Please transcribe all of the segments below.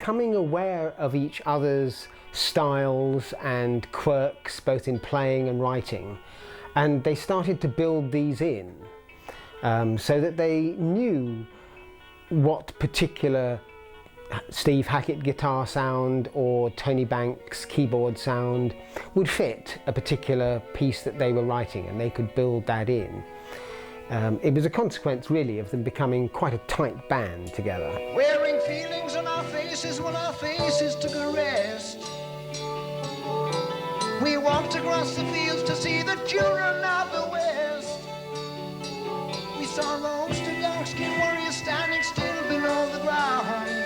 Becoming aware of each other's styles and quirks, both in playing and writing, and they started to build these in so that they knew what particular Steve Hackett guitar sound or Tony Banks keyboard sound would fit a particular piece that they were writing, and they could build that in. It was a consequence really of them becoming quite a tight band together. Wearing feelings on our faces when our faces took a rest. We walked across the fields to see the children of the West. We saw those two dark-skinned warriors standing still below the ground.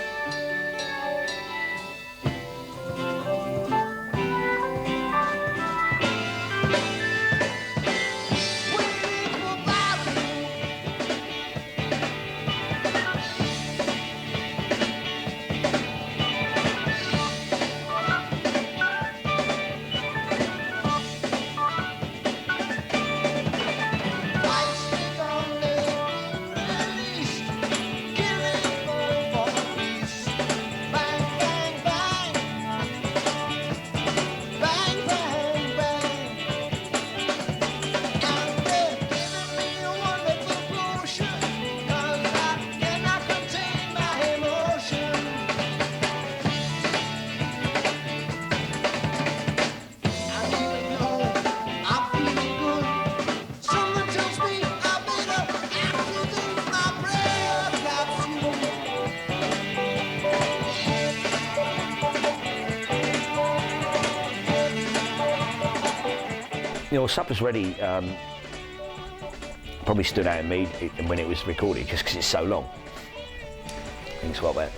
You know, Supper's Ready probably stood out in me when it was recorded, just because it's so long. I think it's what, about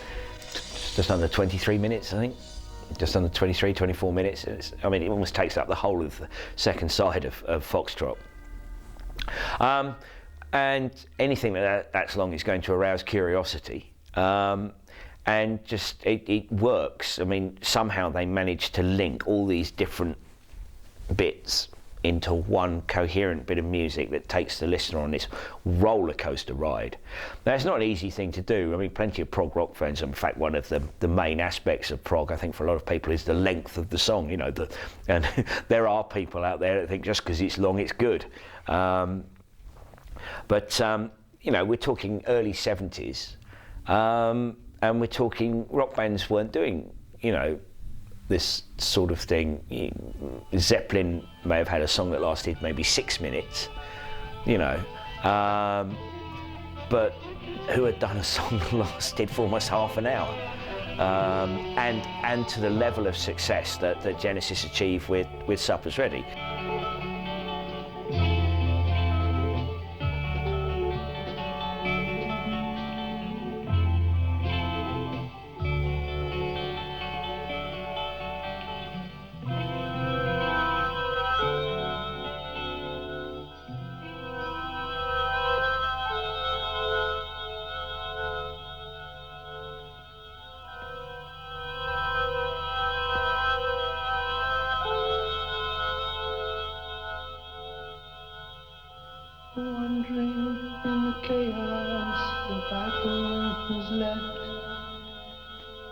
just under 23 minutes, I think. Just under 23, 24 minutes. I mean, it almost takes up the whole of the second side of Foxtrot. And anything that's long is going to arouse curiosity. And just, it works. I mean, somehow they managed to link all these different bits into one coherent bit of music that takes the listener on this roller coaster ride. Now, it's not an easy thing to do. I mean, plenty of prog rock fans, in fact, one of the main aspects of prog, I think, for a lot of people is the length of the song, you know, and there are people out there that think just because it's long, it's good. But, you know, we're talking early 70s, and we're talking rock bands weren't doing, you know, this sort of thing. Zeppelin may have had a song that lasted maybe 6 minutes, you know, but who had done a song that lasted for almost half an hour? And to the level of success that Genesis achieved with Supper's Ready. Wandering in the chaos, the battle is left.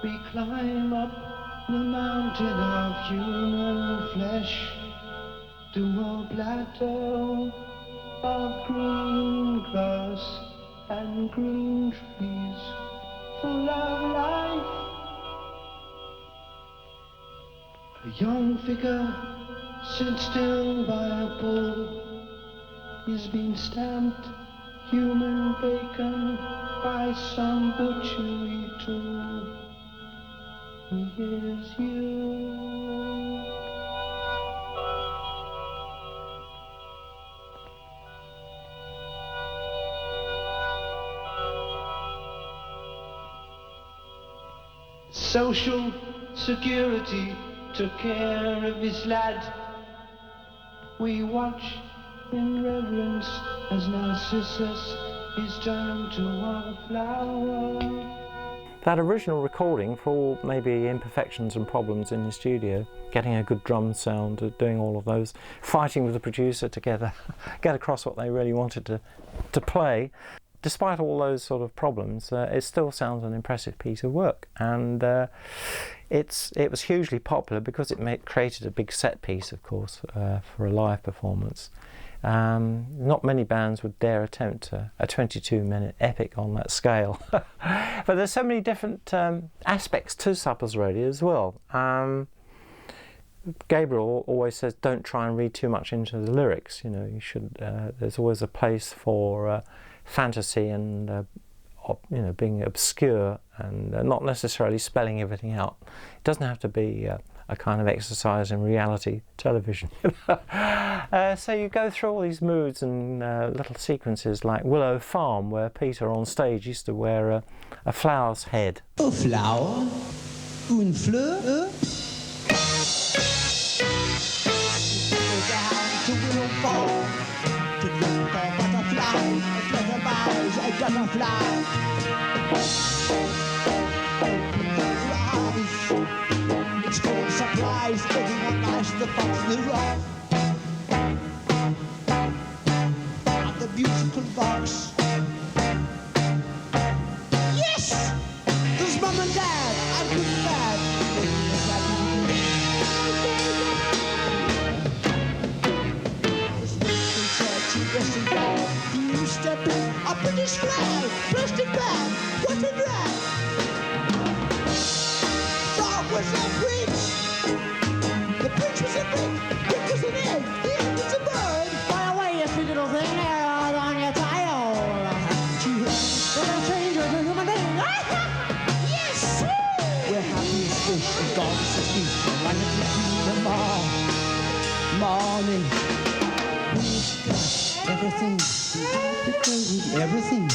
We climb up the mountain of human flesh to a plateau of green grass and green trees full of life. A young figure sits still by a bull. He's been stamped human bacon by some butchery tool. He is you. Social security took care of his lad. We watch in reverence as Narcissus is turned to a flower. That original recording, for all maybe imperfections and problems in the studio, getting a good drum sound, doing all of those, fighting with the producer to get across what they really wanted to play, despite all those sort of problems, it still sounds an impressive piece of work, and it was hugely popular because it created a big set piece, of course, for a live performance. Not many bands would dare attempt a 22-minute epic on that scale. But there's so many different aspects to Suppers Ready as well. Gabriel always says, don't try and read too much into the lyrics. You know, you should. There's always a place for fantasy and you know, being obscure and not necessarily spelling everything out. It doesn't have to be a kind of exercise in reality television. So you go through all these moods and little sequences like Willow Farm, where Peter on stage used to wear a flower's head. A flower? Une fleur? Go down to Willow Farm to look for butterflies, butterflies, butterflies. It's full of surprise, everyone likes the box in the rock. And the musical box. Yes! There's Mum and Dad, and Good and Bad. There's Winston Churchill dressing down. You step in, a British flag, plastic bag, what a drag. That was a bridge. The bridge was a brick, brick was an egg, the egg was a bird. Fly away, you sweet little thing, there on your tail. Little stranger to human being. Yes! We're happy as fish and gods as meat, and running between them all. Morning. We've got everything. We've everything.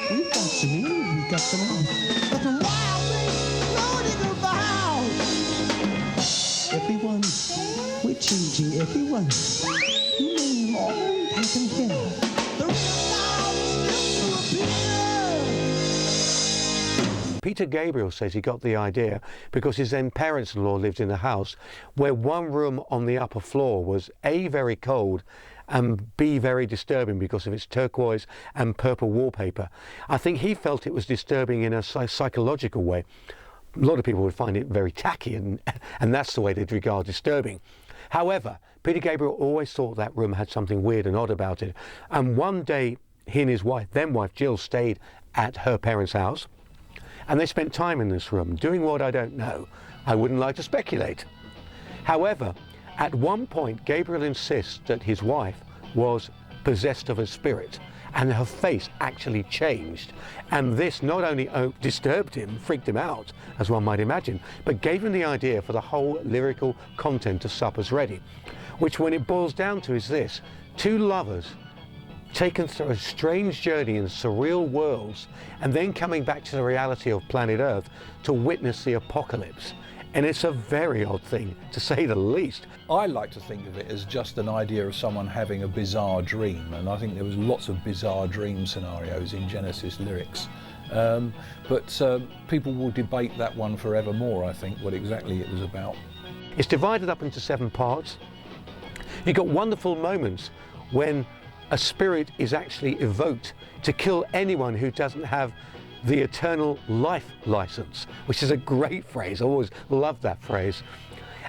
We've got some in, we've got some out. But the wild things running about. Everyone, we're changing everyone. You name them all, pack and care. The real sound is still to appear. Peter Gabriel says he got the idea because his then parents-in-law lived in a house where one room on the upper floor was A, very cold, and B, very disturbing because of its turquoise and purple wallpaper. I think he felt it was disturbing in a psychological way. A lot of people would find it very tacky, and that's the way they'd regard disturbing. However, Peter Gabriel always thought that room had something weird and odd about it. And one day, he and his wife, then wife Jill, stayed at her parents' house, and they spent time in this room, doing what I don't know. I wouldn't like to speculate. However, at one point, Gabriel insists that his wife was possessed of a spirit, and her face actually changed. And this not only disturbed him, freaked him out, as one might imagine, but gave him the idea for the whole lyrical content of Suppers Ready, which when it boils down to is this: two lovers taken through a strange journey in surreal worlds, and then coming back to the reality of planet Earth to witness the apocalypse. And it's a very odd thing, to say the least. I like to think of it as just an idea of someone having a bizarre dream, and I think there was lots of bizarre dream scenarios in Genesis lyrics. But people will debate that one forevermore, I think, what exactly it was about. It's divided up into 7 parts. You've got wonderful moments when a spirit is actually evoked to kill anyone who doesn't have the eternal life license, which is a great phrase. I always loved that phrase.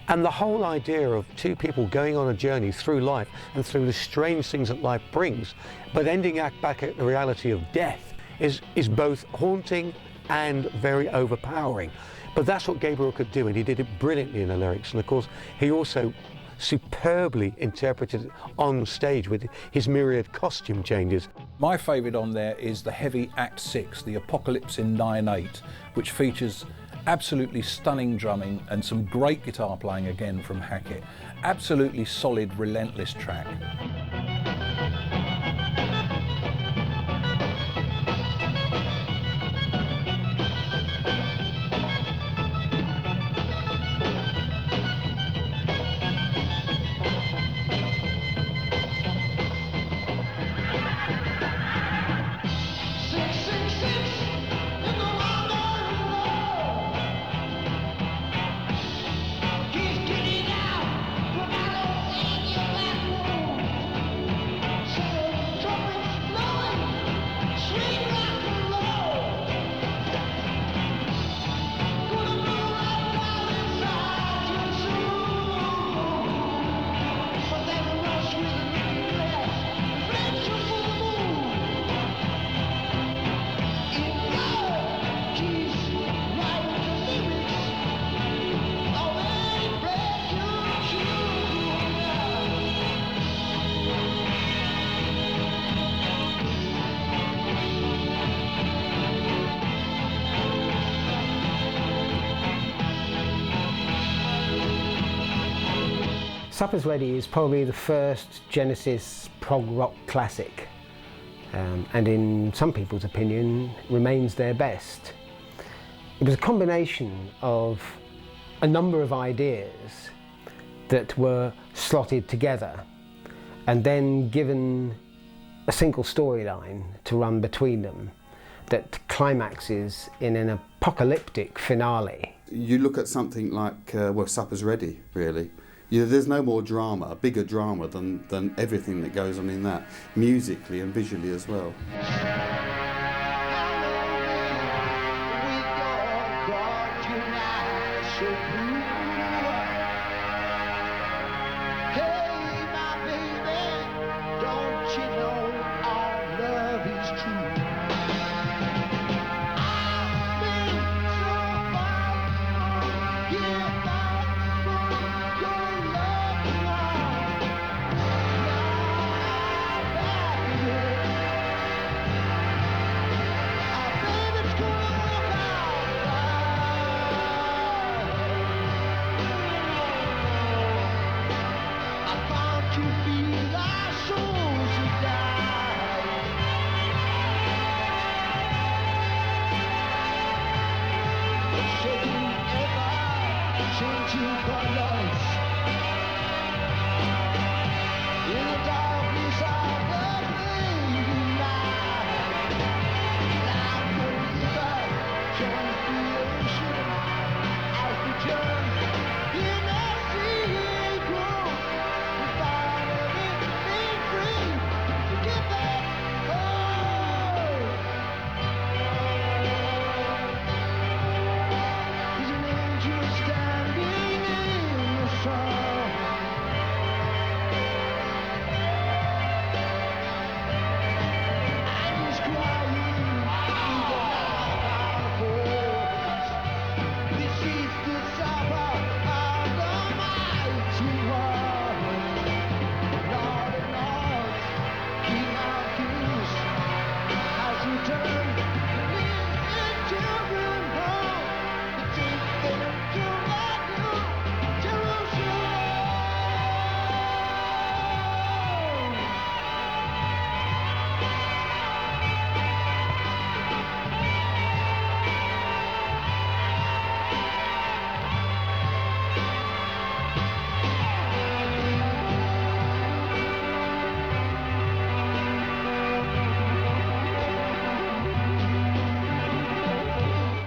And the whole idea of two people going on a journey through life and through the strange things that life brings, but ending back at the reality of death is both haunting and very overpowering. But that's what Gabriel could do, and he did it brilliantly in the lyrics. And of course, he also superbly interpreted it on stage with his myriad costume changes. My favourite on there is the heavy Act 6, the Apocalypse in 9/8, which features absolutely stunning drumming and some great guitar playing again from Hackett. Absolutely solid, relentless track. Supper's Ready is probably the first Genesis prog rock classic, and in some people's opinion remains their best. It was a combination of a number of ideas that were slotted together and then given a single storyline to run between them that climaxes in an apocalyptic finale. You look at something like, well, Supper's Ready, really. There's no more drama, a bigger drama than everything that goes on in that, musically and visually as well.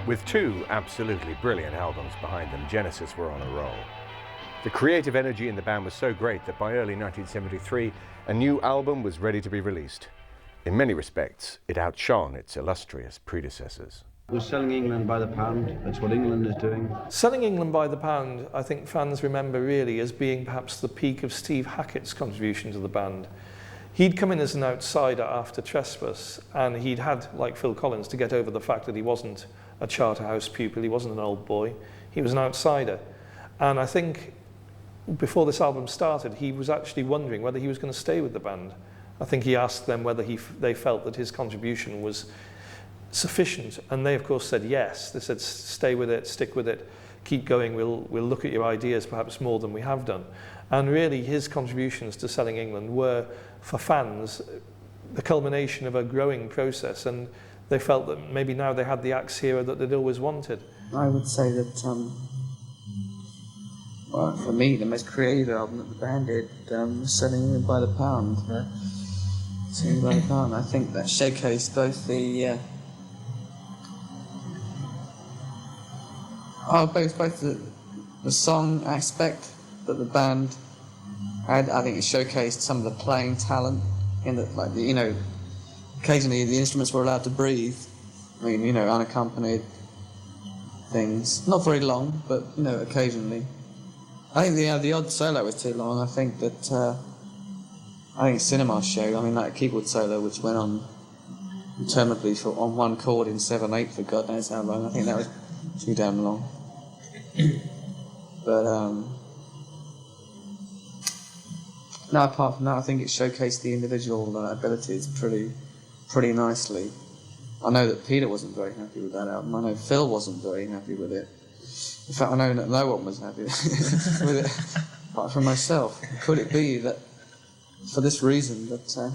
With two absolutely brilliant albums behind them, Genesis were on a roll. The creative energy in the band was so great that by early 1973, a new album was ready to be released. In many respects, it outshone its illustrious predecessors. We're selling England by the pound. That's what England is doing. Selling England by the pound, I think fans remember really as being perhaps the peak of Steve Hackett's contribution to the band. He'd come in as an outsider after Trespass, and he'd had, like Phil Collins, to get over the fact that he wasn't a Charterhouse pupil, he wasn't an old boy, he was an outsider. And I think before this album started, he was actually wondering whether he was going to stay with the band. I think he asked them whether they felt that his contribution was sufficient, and they of course said yes. They said stay with it, stick with it, keep going, we'll look at your ideas perhaps more than we have done. And really his contributions to Selling England were, for fans, the culmination of a growing process, and they felt that maybe now they had the axe hero that they'd always wanted. I would say that, well, for me, the most creative album that the band did was Selling England by the Pound. Yeah. Selling by the Pound. I think that showcased both the song aspect that the band had. I think it showcased some of the playing talent in that, like, you know, occasionally the instruments were allowed to breathe. I mean, you know, unaccompanied things. Not very long, but, you know, occasionally. I think the odd solo was too long. I think that, I think Cinema showed, I mean, that keyboard solo which went on interminably on one chord in 7/8 for God knows how long. I think that was too damn long. But, no, apart from that, I think it showcased the individual abilities pretty nicely. I know that Peter wasn't very happy with that album. I know Phil wasn't very happy with it. In fact, I know that no one was happy with it. apart from myself? Could it be that, for this reason, that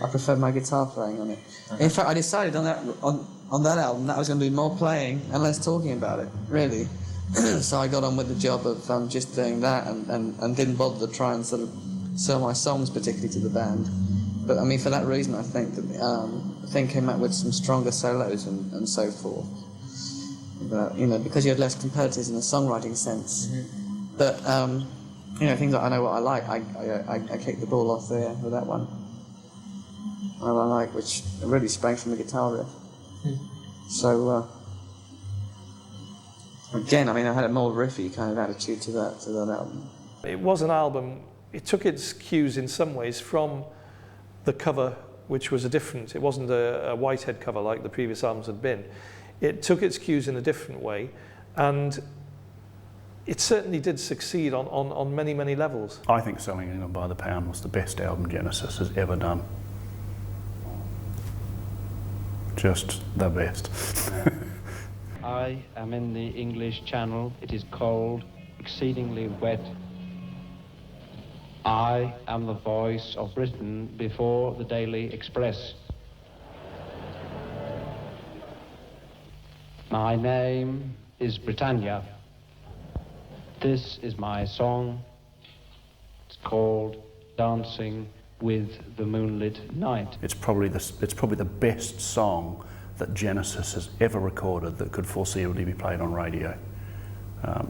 I preferred my guitar playing on it? In fact, I decided on that album that I was going to do more playing and less talking about it, really. So I got on with the job of just doing that and didn't bother to try and sort of sell my songs particularly to the band. But I mean, for that reason, I think that the thing came out with some stronger solos and so forth. But, you know, because you had less competitors in the songwriting sense. Mm-hmm. But you know, things like I Know What I Like, I kicked the ball off there with that one. I Like, which really sprang from the guitar riff. So again, I mean, I had a more riffy kind of attitude to that album. It was an album. It took its cues in some ways from the cover, which was it wasn't a Whitehead cover like the previous albums had been. It took its cues in a different way, and it certainly did succeed on many, many levels. I think Selling England by the Pound was the best album Genesis has ever done. Just the best. I am in the English Channel. It is cold, exceedingly wet. I am the voice of Britain before the Daily Express. My name is Britannia. This is my song. It's called Dancing with the Moonlit Night. It's probably the best song that Genesis has ever recorded that could foreseeably be played on radio.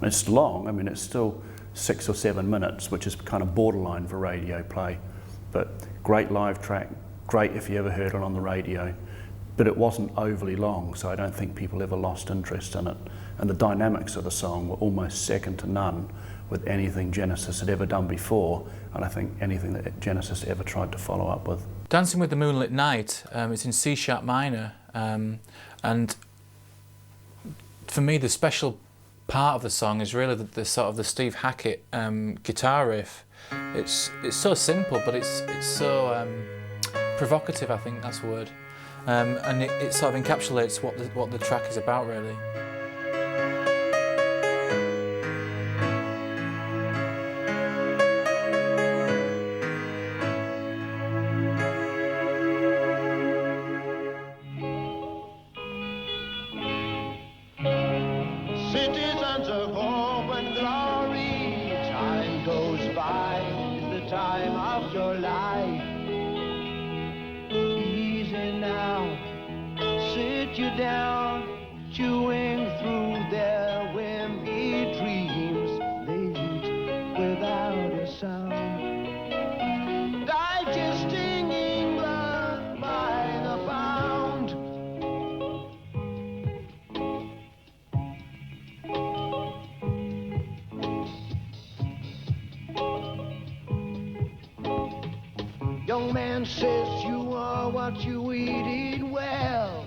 It's long. I mean, it's still 6 or 7 minutes, which is kind of borderline for radio play. But great live track, great if you ever heard it on the radio. But it wasn't overly long, so I don't think people ever lost interest in it. And the dynamics of the song were almost second to none with anything Genesis had ever done before, and I think anything that Genesis ever tried to follow up with. Dancing with the Moonlit Night, it's in C-sharp minor, and for me the special part of the song is really the sort of the Steve Hackett guitar riff. It's so simple, but it's so provocative, I think that's the word. And it sort of encapsulates what the track is about, really. Citizens of hope and glory, time goes by, is the time of your life. Now, sit you down, chewing through their wimpy dreams. They eat without a sound, digesting England by the pound. Young man says you are what you eat well.